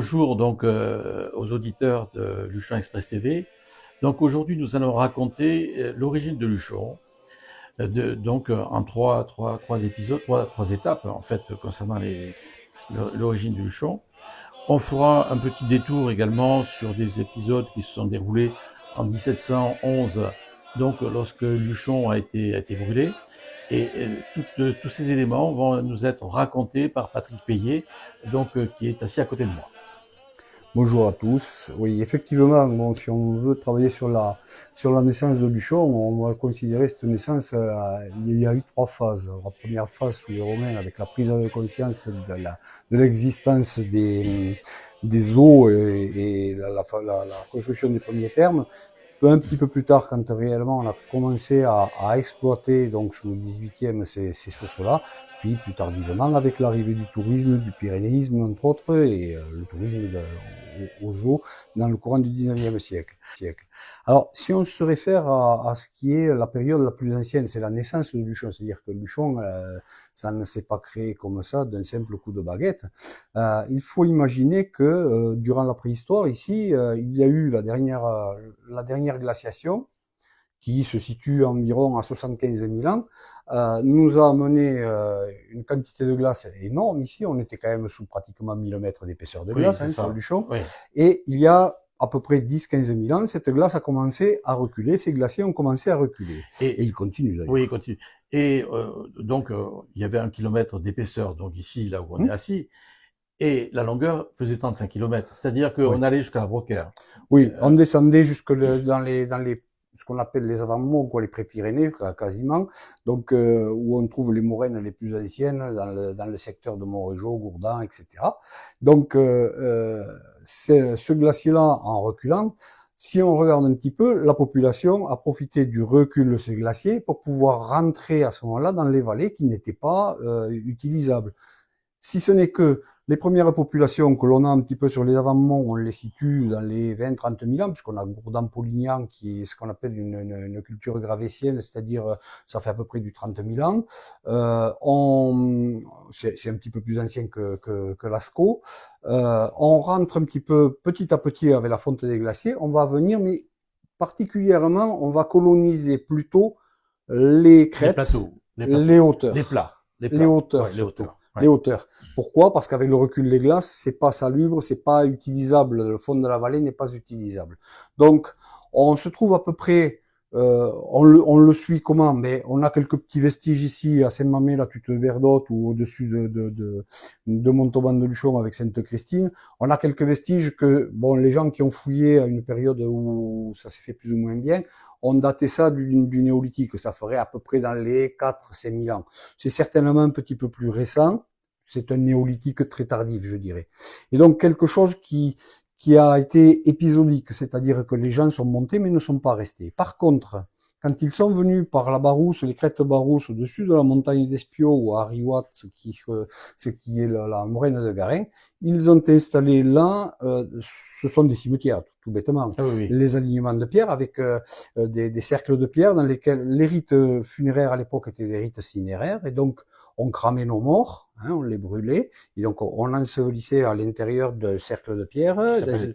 Bonjour donc aux auditeurs de Luchon Express TV. Donc aujourd'hui nous allons raconter l'origine de Luchon, en trois épisodes, trois étapes en fait concernant l'origine de Luchon. On fera un petit détour également sur des épisodes qui se sont déroulés en 1711, donc lorsque Luchon a été brûlé. Et tous ces éléments vont nous être racontés par Patrick Payet, qui est assis à côté de moi. Bonjour à tous. Oui, effectivement, bon, si on veut travailler sur la naissance de Luchon, on va considérer cette naissance, il y a eu trois phases. La première phase sous les Romains, avec la prise de conscience de l'existence des eaux et la construction des premiers thermes. Un petit peu plus tard, quand réellement on a commencé à exploiter, donc sous le 18e, ces sources-là, puis plus tardivement avec l'arrivée du tourisme, du pyrénéisme entre autres, et le tourisme aux eaux dans le courant du 19e siècle. Alors, si on se réfère à ce qui est la période la plus ancienne, c'est la naissance de Luchon, c'est-à-dire que Luchon, ça ne s'est pas créé comme ça d'un simple coup de baguette. Il faut imaginer que durant la préhistoire, ici, il y a eu la dernière glaciation, qui se situe environ à 75 000 ans, nous a amené une quantité de glace énorme. Ici, on était quand même sous pratiquement 1000 mètres d'épaisseur de glace sur Luchon. Oui. Et il y a à peu près 10-15 000 ans, cette glace a commencé à reculer, ces glaciers ont commencé à reculer. Et ils continuent d'ailleurs. Oui, ils continuent. Et il y avait 1 kilomètre d'épaisseur, donc ici, là où on est assis, et la longueur faisait 35 km, c'est-à-dire qu'on allait jusqu'à la Brocaire. Oui, on descendait jusque dans les ce qu'on appelle les avant-monts, quoi, les pré-Pyrénées, quasiment, donc où on trouve les moraines les plus anciennes dans le secteur de Montrégeau, Gourdin, etc. Donc ce glacier-là, en reculant, si on regarde un petit peu, la population a profité du recul de ces glaciers pour pouvoir rentrer à ce moment-là dans les vallées qui n'étaient pas utilisables. Si ce n'est que les premières populations que l'on a un petit peu sur les avant-monts, on les situe dans les 20-30 000 ans, puisqu'on a Gourdin-Polignan, qui est ce qu'on appelle une culture gravétienne, c'est-à-dire ça fait à peu près du 30 000 ans. C'est un petit peu plus ancien que Lascaux. On rentre un petit peu petit à petit avec la fonte des glaciers. On va venir, mais particulièrement, on va coloniser plutôt les crêtes, les hauteurs. Les hauteurs. Les hauteurs. Pourquoi? Parce qu'avec le recul des glaces, c'est pas salubre, c'est pas utilisable. Le fond de la vallée n'est pas utilisable. Donc, on se trouve à peu près, on le suit comment? Mais on a quelques petits vestiges ici à Saint-Mamé, la Tutte Verdotte, ou au-dessus de Montauban de Luchon avec Sainte-Christine. On a quelques vestiges que, bon, les gens qui ont fouillé à une période où ça s'est fait plus ou moins bien, on datait ça du néolithique, ça ferait à peu près dans les 4-5 000 ans. C'est certainement un petit peu plus récent, c'est un néolithique très tardif, je dirais. Et donc quelque chose qui a été épisodique, c'est-à-dire que les gens sont montés mais ne sont pas restés. Par contre, quand ils sont venus par la Barousse, les crêtes Barousse, au-dessus de la montagne d'Espiau ou à Riouat, ce qui est la moraine de Garin, ils ont installé là, ce sont des cimetières, tout bêtement, les alignements de pierre avec des cercles de pierre dans lesquels les rites funéraires à l'époque étaient des rites cinéraires, et donc on cramait nos morts, on les brûlait, et donc on ensevelissait à l'intérieur de cercles de pierre,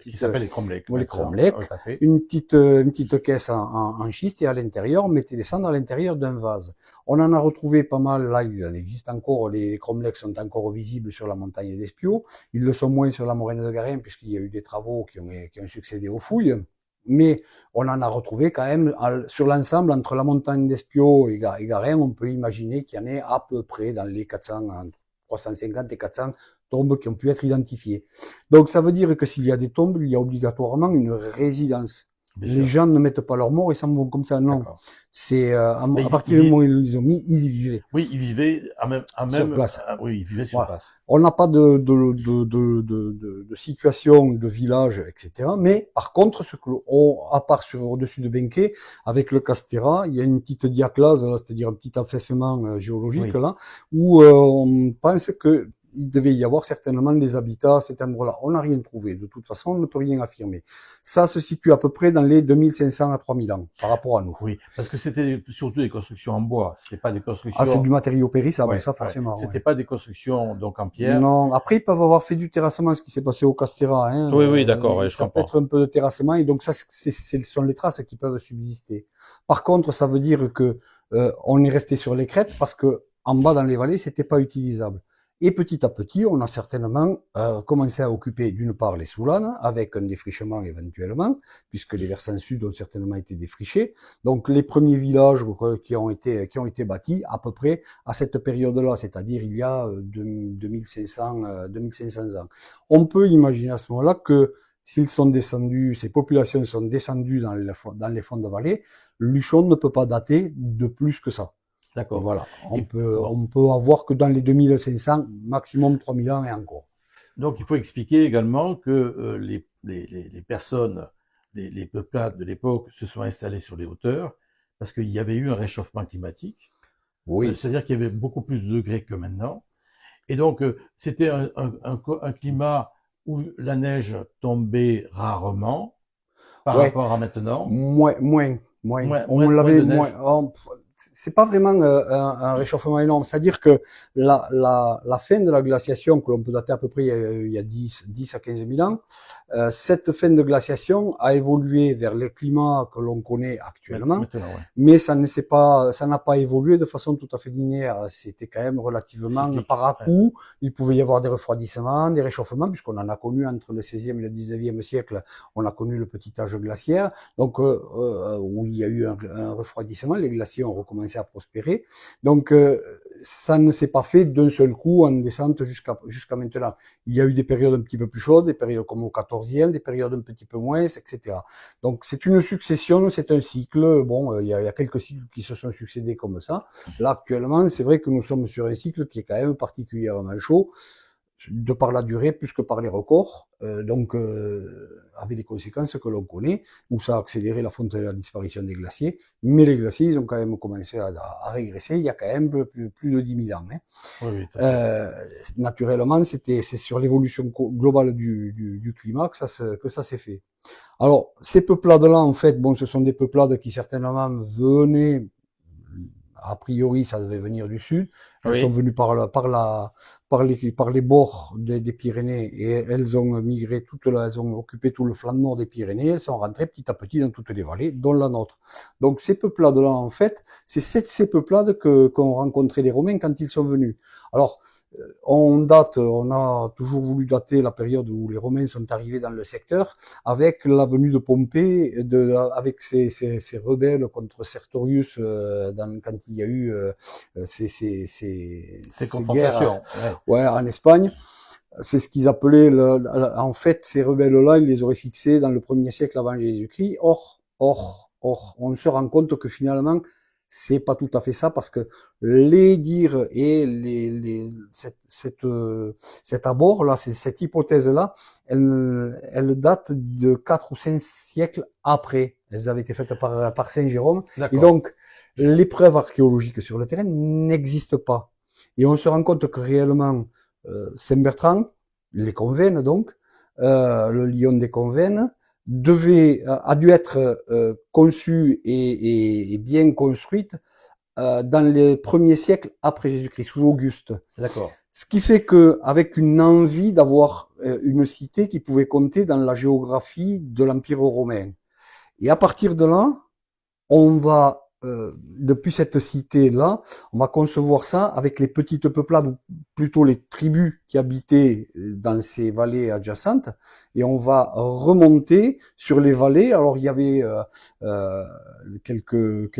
qui s'appelle les cromlechs. Les cromlechs, une petite caisse en schiste, et à l'intérieur, on mettait des cendres à l'intérieur d'un vase. On en a retrouvé pas mal, là il en existe encore, les cromlechs sont encore visibles sur la montagne d'Espiau, ils le sont moins sur la moraine de Garin, puisqu'il y a eu des travaux qui ont succédé aux fouilles. Mais on en a retrouvé quand même sur l'ensemble, entre la montagne d'Espiau et Garin, on peut imaginer qu'il y en ait à peu près dans les 350 et 400 tombes qui ont pu être identifiées. Donc ça veut dire que s'il y a des tombes, il y a obligatoirement une résidence. Les gens ne mettent pas leurs morts et s'en vont comme ça, non. C'est à partir du moment où ils les ont mis, ils y vivaient. Oui, ils vivaient sur place. Oui, ils vivaient sur place. On n'a pas de situation, de village, etc. Mais par contre, à part au-dessus de Benquet, avec le Castéra, il y a une petite diaclase, c'est-à-dire un petit affaissement géologique là, où on pense que il devait y avoir certainement des habitats à cet endroit-là. On n'a rien trouvé. De toute façon, on ne peut rien affirmer. Ça se situe à peu près dans les 2500 à 3000 ans par rapport à nous. Oui, parce que c'était surtout des constructions en bois. C'était pas des constructions. Ah, c'est du matériau périssable, Ouais, ça, ouais. forcément. C'était Ouais. pas des constructions donc en pierre. Non, après, ils peuvent avoir fait du terrassement, ce qui s'est passé au Castera, hein. Oui, oui, d'accord, ouais, je Ça peut comprends. être un peu de terrassement, et donc ça, ce sont les traces qui peuvent subsister. Par contre, ça veut dire que on est resté sur les crêtes parce que en bas dans les vallées, c'était pas utilisable. Et petit à petit, on a certainement commencé à occuper d'une part les soulanes, avec un défrichement éventuellement, puisque les versants sud ont certainement été défrichés. Donc les premiers villages qui ont été bâtis à peu près à cette période-là, c'est-à-dire il y a 2500 ans. On peut imaginer à ce moment-là que s'ils sont descendus, ces populations sont descendues dans les fonds de vallée, Luchon ne peut pas dater de plus que ça. Et D'accord. voilà, Et bon. on peut avoir que dans les 2500, maximum 3000 ans et encore. Donc, il faut expliquer également que les personnes, les peuplades de l'époque se sont installées sur les hauteurs parce qu'il y avait eu un réchauffement climatique. Oui. C'est-à-dire qu'il y avait beaucoup plus de degrés que maintenant. Et donc, c'était un climat où la neige tombait rarement par Ouais. rapport à maintenant. Moins. On l'avait moins. C'est pas vraiment un réchauffement énorme. C'est-à-dire que la fin de la glaciation, que l'on peut dater à peu près il y a 10 à 15 000 ans, cette fin de glaciation a évolué vers le climat que l'on connaît actuellement, Maintenant, ouais. mais ça n'a pas évolué de façon tout à fait linéaire. C'était quand même relativement Cyclique, par à-coup. Ouais. Il pouvait y avoir des refroidissements, des réchauffements, puisqu'on en a connu entre le 16e et le 19e siècle. On a connu le petit âge glaciaire, donc où il y a eu un refroidissement, les glaciers ont recommencé à prospérer. Donc ça ne s'est pas fait d'un seul coup en descente jusqu'à maintenant. Il y a eu des périodes un petit peu plus chaudes, des périodes comme au 14e, des périodes un petit peu moins, etc. Donc c'est une succession, c'est un cycle. Bon, il y a quelques cycles qui se sont succédés comme ça. Là actuellement, c'est vrai que nous sommes sur un cycle qui est quand même particulièrement chaud, de par la durée plus que par les records, donc avec les conséquences que l'on connaît, où ça a accéléré la fonte de la disparition des glaciers, mais les glaciers, ils ont quand même commencé à régresser il y a quand même plus de 10 000 ans. Hein. Oui, Naturellement, c'est sur l'évolution globale du climat que ça s'est fait. Alors, ces peuplades-là, en fait, bon, ce sont des peuplades qui certainement venaient, a priori, ça devait venir du sud. Elles sont venues par les bords des Pyrénées, et elles ont migré elles ont occupé tout le flanc nord des Pyrénées. Elles sont rentrées petit à petit dans toutes les vallées, dont la nôtre. Donc ces peuplades-là, en fait, c'est ces peuplades qu'ont rencontré les Romains quand ils sont venus. Alors, on a toujours voulu dater la période où les Romains sont arrivés dans le secteur avec la venue de Pompée, avec ces rebelles contre Sertorius quand il y a eu ces confrontations. Ouais, en Espagne. C'est ce qu'ils appelaient en fait ces rebelles-là, ils les auraient fixés dans le 1er siècle avant Jésus-Christ. Or, on se rend compte que finalement c'est pas tout à fait ça, parce que les dires et cet abord là, cette hypothèse là, elle date de 4 ou 5 siècles après. Elles avaient été faites par Saint Jérôme, et donc les preuves archéologiques sur le terrain n'existent pas. Et on se rend compte que réellement Saint-Bertrand, les Convennes donc, le lion des Convennes, a dû être conçue et bien construite dans les premiers siècles après Jésus-Christ, sous Auguste. D'accord. Ce qui fait que, avec une envie d'avoir une cité qui pouvait compter dans la géographie de l'Empire romain. Et à partir de là, on va depuis cette cité-là, on va concevoir ça avec les petites peuplades, ou plutôt les tribus qui habitaient dans ces vallées adjacentes, et on va remonter sur les vallées. Alors il y avait quelques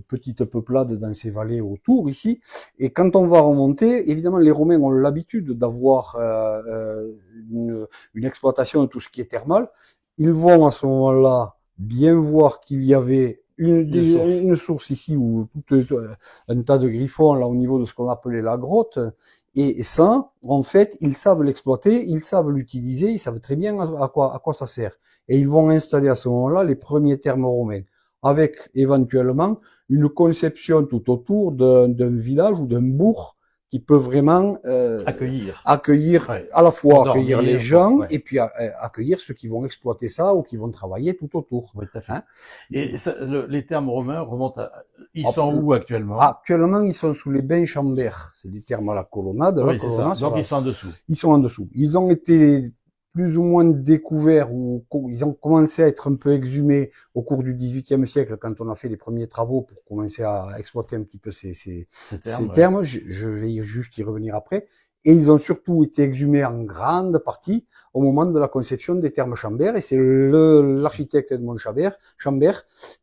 petites peuplades dans ces vallées autour ici, et quand on va remonter, évidemment les Romains ont l'habitude d'avoir une exploitation de tout ce qui est thermal. Ils vont à ce moment-là bien voir qu'il y avait une source ici, où tout un tas de griffons là au niveau de ce qu'on appelait la grotte, et ça, en fait, ils savent l'exploiter, ils savent l'utiliser, ils savent très bien à quoi ça sert, et ils vont installer à ce moment-là les premiers thermes romains, avec éventuellement une conception tout autour d'un village ou d'un bourg qui peut vraiment accueillir ouais. à la fois Dormir, accueillir les gens ouais. et puis accueillir ceux qui vont exploiter ça ou qui vont travailler tout autour. Oui, tout à fait. Hein. Et ça, les termes romains remontent à... Ils sont où actuellement? Actuellement, ils sont sous les bains chambers. C'est des termes à la colonnade. Oui, c'est ça. Donc ils sont en dessous. Ils sont en dessous. Ils ont été plus ou moins découverts ou ils ont commencé à être un peu exhumés au cours du XVIIIe siècle quand on a fait les premiers travaux pour commencer à exploiter un petit peu ces termes. Ouais. Je vais juste y revenir après. Et ils ont surtout été exhumés en grande partie au moment de la conception des thermes Chambert. Et c'est l'architecte Edmond Chambert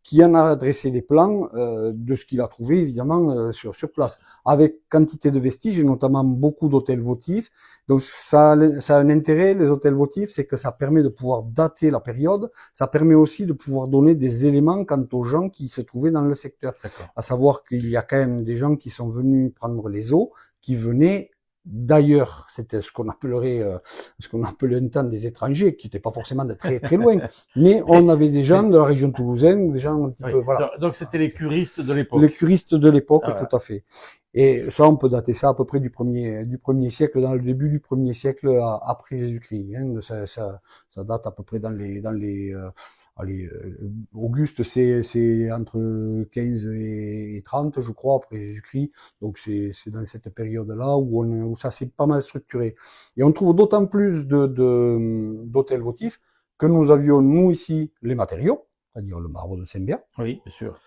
qui en a dressé les plans de ce qu'il a trouvé évidemment sur place, avec quantité de vestiges et notamment beaucoup d'hôtels votifs. Donc ça a un intérêt, les hôtels votifs, c'est que ça permet de pouvoir dater la période. Ça permet aussi de pouvoir donner des éléments quant aux gens qui se trouvaient dans le secteur. À savoir qu'il y a quand même des gens qui sont venus prendre les eaux, qui venaient d'ailleurs, c'était ce qu'on appelait un temps des étrangers, qui n'étaient pas forcément de très très loin, mais on avait des gens de la région toulousaine, des gens un petit peu, voilà. Donc c'était les curistes de l'époque. Les curistes de l'époque, tout à fait. Et ça, on peut dater ça à peu près du premier siècle, dans le début du premier siècle après Jésus-Christ. Hein. Ça date à peu près dans les Auguste, c'est entre 15 et 30, je crois, après Jésus-Christ. Donc c'est dans cette période-là où ça s'est pas mal structuré. Et on trouve d'autant plus d'hôtels votifs que nous avions, nous, ici, les matériaux, c'est-à-dire le marbre de Saint-Béat. Oui, bien sûr.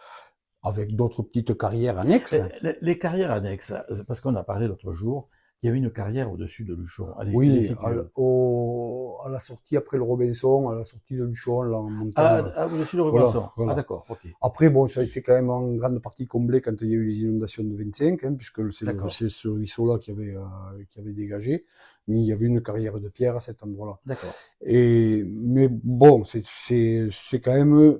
Avec d'autres petites carrières annexes. Les carrières annexes, parce qu'on a parlé l'autre jour, il y avait une carrière au-dessus de Luchon. Oui, à la sortie après le Robinson, à la sortie de Luchon, là, en montant. Au-dessus de Robinson. Voilà. Ah, d'accord, ok. Après, bon, ça a été quand même en grande partie comblé quand il y a eu les inondations de 25, hein, puisque c'est ce ruisseau-là qui avait dégagé. Mais il y avait une carrière de pierre à cet endroit-là. D'accord. Mais bon, c'est quand même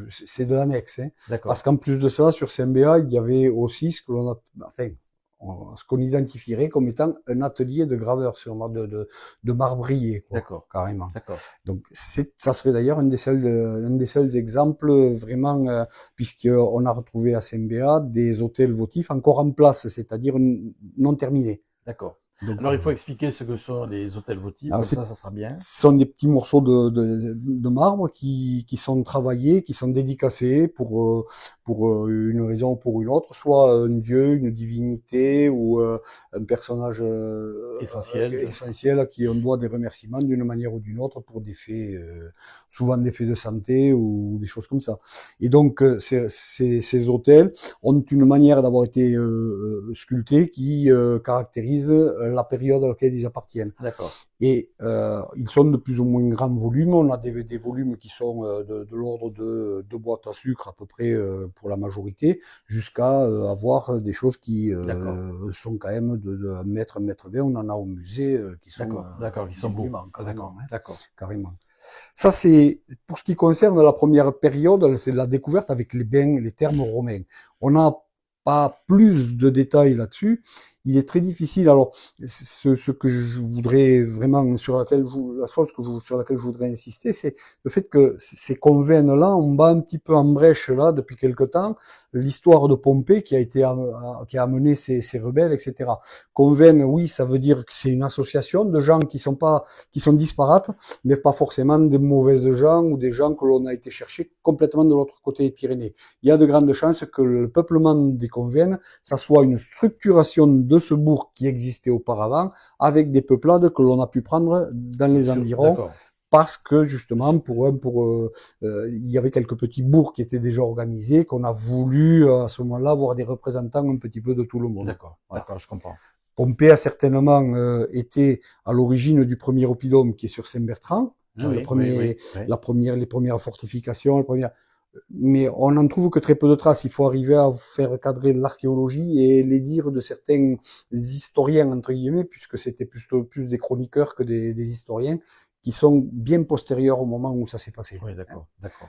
c'est de l'annexe, hein. Parce qu'en plus de ça, sur Saint-Béat, il y avait aussi ce qu'on identifierait comme étant un atelier de graveur de marbrier, quoi. D'accord. Carrément. D'accord. Donc, ça serait d'ailleurs un des seuls exemples vraiment, puisqu'on a retrouvé à Saint-Béat des hôtels votifs encore en place, c'est-à-dire non terminés. D'accord. Donc, alors, il faut expliquer ce que sont les hôtels votifs, comme ça sera bien. Ce sont des petits morceaux de marbre qui sont travaillés, qui sont dédicacés pour une raison ou pour une autre, soit un dieu, une divinité ou un personnage essentiel à qui on doit des remerciements d'une manière ou d'une autre pour des faits, souvent des faits de santé ou des choses comme ça. Et donc, ces hôtels ont une manière d'avoir été sculptés qui caractérise la période à laquelle ils appartiennent. D'accord. Et ils sont de plus ou moins grand volume. On a des volumes qui sont de l'ordre de 2 boîtes à sucre à peu près pour la majorité, jusqu'à avoir des choses qui sont quand même de 1 mètre, 1 mètre 20. On en a au musée qui sont qui sont beaux. Carrément. Hein, d'accord. Carrément. Ça, c'est pour ce qui concerne la première période, c'est la découverte avec les bains, les thermes romains. On n'a pas plus de détails là-dessus. Il est très difficile. Alors, ce que je voudrais vraiment sur laquelle je voudrais insister, c'est le fait que ces convents-là, on bat un petit peu en brèche là depuis quelque temps l'histoire de Pompée qui a amené ces rebelles, etc. Convent, oui, ça veut dire que c'est une association de gens qui sont disparates, mais pas forcément des mauvaises gens ou des gens que l'on a été chercher complètement de l'autre côté des Pyrénées. Il y a de grandes chances que le peuplement des convents, ça soit une structuration de ce bourg qui existait auparavant, avec des peuplades que l'on a pu prendre dans les environs, parce que justement, il y avait quelques petits bourgs qui étaient déjà organisés, qu'on a voulu à ce moment-là avoir des représentants un petit peu de tout le monde. D'accord, voilà. D'accord, je comprends. Pompée a certainement été à l'origine du premier oppidum qui est sur Saint-Bertrand, les premières fortifications, mais on n'en trouve que très peu de traces. Il faut arriver à faire cadrer l'archéologie et les dires de certains historiens, entre guillemets, puisque c'était plus des chroniqueurs que des historiens, qui sont bien postérieurs au moment où ça s'est passé. Oui, d'accord, d'accord.